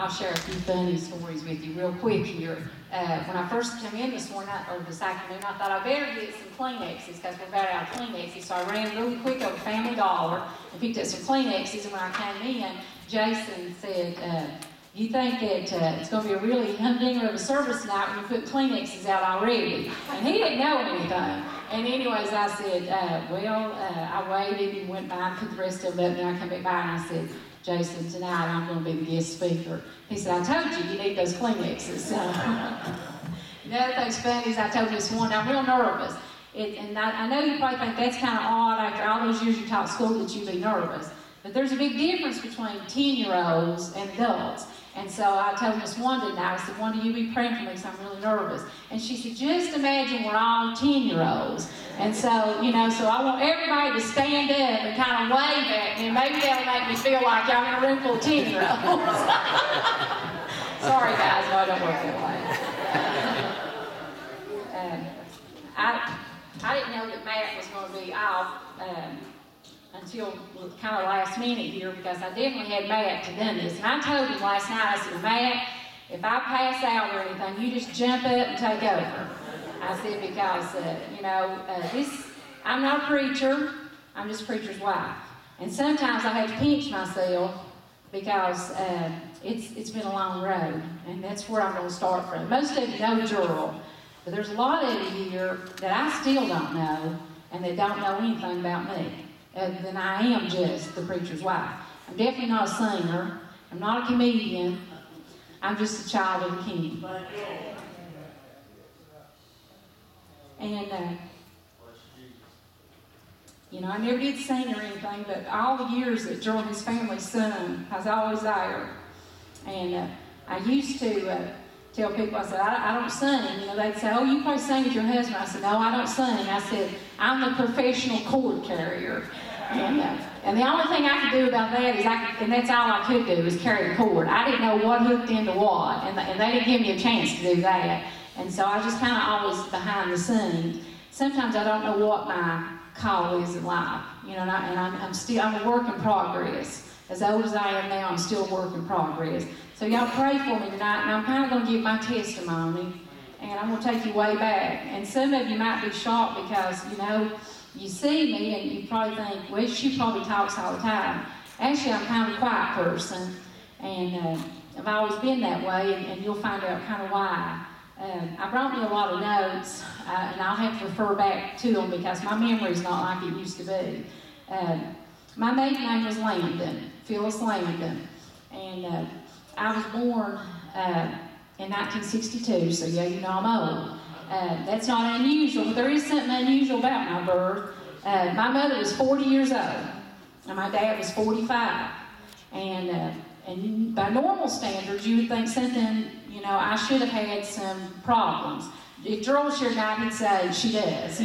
I'll share a few funny stories with you real quick here. When I first came in this morning, or this afternoon, I thought I better get some Kleenexes because we're about out of Kleenexes. So I ran really quick over Family Dollar and picked up some Kleenexes. And when I came in, Jason said, you think that it's going to be a really humdinger of a service tonight when you put Kleenexes out already? And he didn't know anything. And anyways, I said, I waited and went by and put the rest of it up, and then I come back by and I said, Jason, tonight I'm going to be the guest speaker. He said, I told you need those Kleenexes. The other thing's funny is I told this one, I'm real nervous. And I know you probably think that's kind of odd after all those years you taught school that you be nervous. But there's a big difference between 10-year-olds and adults. And so I told Miss Wanda tonight, I said, Wanda, you be praying for me because I'm really nervous. And she said, just imagine we're all 10-year-olds. And so, you know, so I want everybody to stand up and kind of wave at me, and maybe that'll make me feel like y'all in a room full of 10-year-olds. Sorry, guys, no, I don't work that way. I didn't know that Matt was going to be off until kind of last minute here, because I definitely had Matt to done this. And I told him last night, I said, Matt, if I pass out or anything, you just jump up and take over. I said, because, I'm not a preacher, I'm just a preacher's wife. And sometimes I have to pinch myself because it's been a long road, and that's where I'm going to start from. Most of you know Gerald, but there's a lot of you here that I still don't know, and they don't know anything about me. Than I am just the preacher's wife. I'm definitely not a singer. I'm not a comedian. I'm just a child of the King. And, I never did sing or anything, but all the years that Gerald and his family sung, I was always there. And I used to tell people, I said, I don't sing. They'd say, oh, you probably sing with your husband. I said, no, I don't sing. I said, I'm the professional cord carrier. And the only thing I could do about that is, and that's all I could do, is carry the cord. I didn't know what hooked into what, and they didn't give me a chance to do that. And so I just kind of always behind the scenes. Sometimes I don't know what my call is in life, and I'm a work in progress. As old as I am now, I'm still a work in progress. So y'all pray for me tonight, and I'm kind of going to give my testimony, and I'm going to take you way back. And some of you might be shocked because, you see me and you probably think, well, she probably talks all the time. Actually, I'm kind of a quiet person, and I've always been that way, and you'll find out kind of why. I brought me a lot of notes, and I'll have to refer back to them because my memory's not like it used to be. My maiden name was Landon, Phyllis Landon, and I was born in 1962, so yeah, I'm old. That's not unusual, but there is something unusual about my birth. My mother was 40 years old, and my dad was 45. And by normal standards, you would think something, I should have had some problems. If Gerald was here tonight, he'd say she does,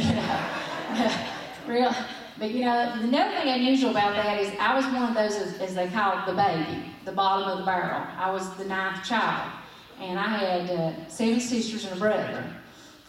Real. But another thing unusual about that is I was one of those, as they call it, the baby, the bottom of the barrel. I was the 9th child, and I had 7 sisters and a brother.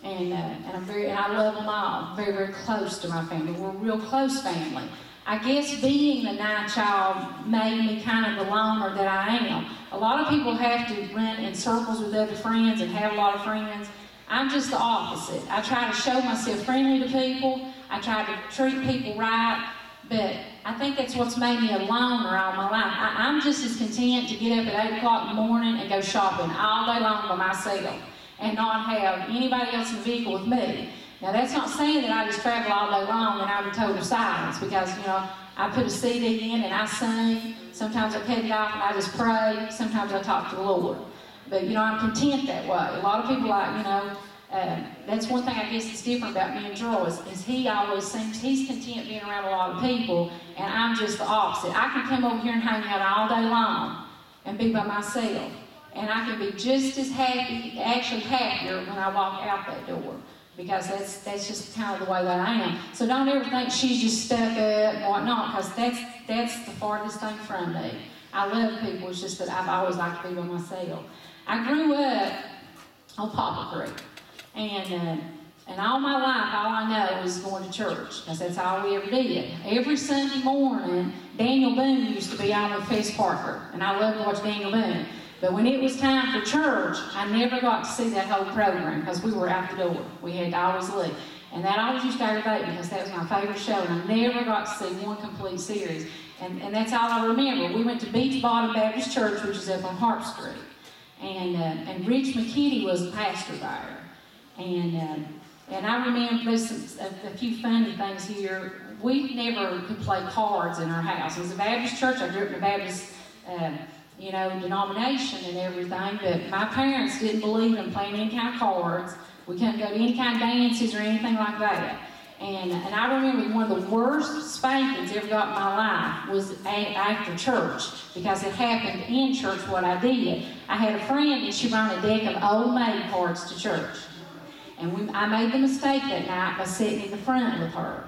And I love them all. Very, very close to my family. We're a real close family. I guess being the 9th child made me kind of the loner that I am. A lot of people have to run in circles with other friends and have a lot of friends. I'm just the opposite. I try to show myself friendly to people. I try to treat people right. But I think that's what's made me a loner all my life. I'm just as content to get up at 8 o'clock in the morning and go shopping all day long by myself, and not have anybody else in the vehicle with me. Now, that's not saying that I just travel all day long and I'm in total silence, because, I put a CD in and I sing. Sometimes I cut it off and I just pray. Sometimes I talk to the Lord. But, I'm content that way. A lot of people that's one thing I guess that's different about me and Gerald is he always seems he's content being around a lot of people, and I'm just the opposite. I can come over here and hang out all day long and be by myself. And I can be just as happy, actually happier, when I walk out that door, because that's just kind of the way that I am. So don't ever think she's just stuck up and whatnot, because that's the farthest thing from me. I love people, it's just that I've always liked to be by myself. I grew up on Poplar Creek, and all my life, all I know is going to church, because that's all we ever did. Every Sunday morning, Daniel Boone used to be on with Fess Parker, and I loved to watch Daniel Boone. But when it was time for church, I never got to see that whole program because we were out the door. We had to always leave. And that always used to aggravate me because that was my favorite show, and I never got to see one complete series. And that's all I remember. We went to Beach Bottom Baptist Church, which is up on Harp Street. And Rich McKinney was the pastor there. And I remember there's a few funny things here. We never could play cards in our house. It was a Baptist church. I grew up in a Baptist denomination and everything, but my parents didn't believe in playing any kind of cards. We couldn't go to any kind of dances or anything like that. And I remember one of the worst spankings I ever got in my life was after church, because it happened in church what I did. I had a friend and she brought a deck of old maid cards to church. And I made the mistake that night by sitting in the front with her.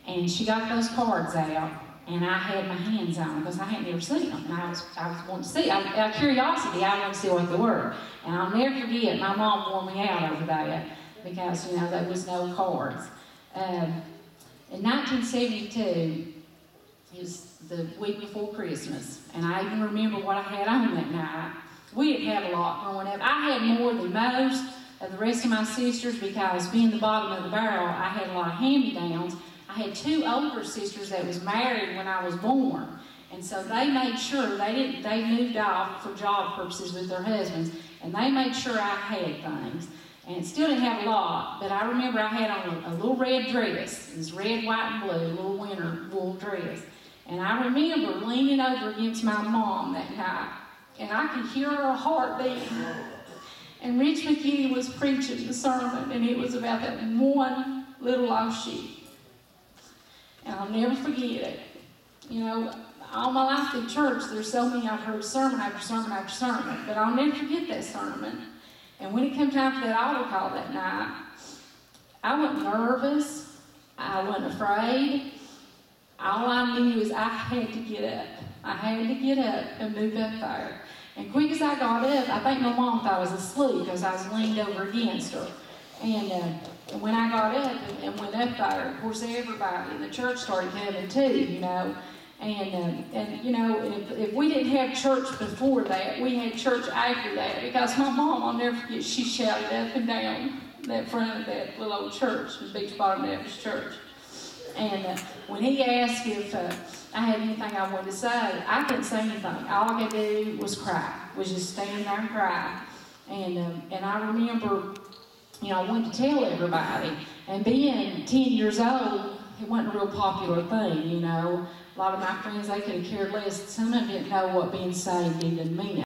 And she got those cards out, and I had my hands on them because I hadn't ever seen them. And I was wanting to see. Out of curiosity, I wanted to see what they were. And I'll never forget, my mom wore me out over that because, there was no cards. In 1972, it was the week before Christmas, and I even remember what I had on that night. We didn't have a lot growing up. I had more than most of the rest of my sisters because being the bottom of the barrel, I had a lot of hand-me-downs. I had two older sisters that was married when I was born, and so they made sure they moved off for job purposes with their husbands, and they made sure I had things. And still didn't have a lot, but I remember I had on a little red dress. It was red, white, and blue, a little winter wool dress. And I remember leaning over against my mom that night, and I could hear her heart beating. And Rich McKinney was preaching the sermon, and it was about that one little lost sheep. And I'll never forget it. All my life in church, there's so many I've heard sermon after sermon after sermon, but I'll never forget that sermon. And when it came time for that altar call that night, I wasn't nervous. I wasn't afraid. All I knew is I had to get up. I had to get up and move up there. And quick as I got up, I think my mom thought I was asleep because I was leaned over against her. And when I got up and went up there, of course, everybody in the church started coming too, And if we didn't have church before that, we had church after that, because my mom, I'll never forget, she shouted up and down that front of that little old church, the Beach Bottom Baptist Church. And when he asked if I had anything I wanted to say, I couldn't say anything. All I could do was cry, was just stand there and cry. And I remember, I wanted to tell everybody. And being 10 years old, it wasn't a real popular thing, A lot of my friends, they could have cared less. Some of them didn't know what being saved even meant.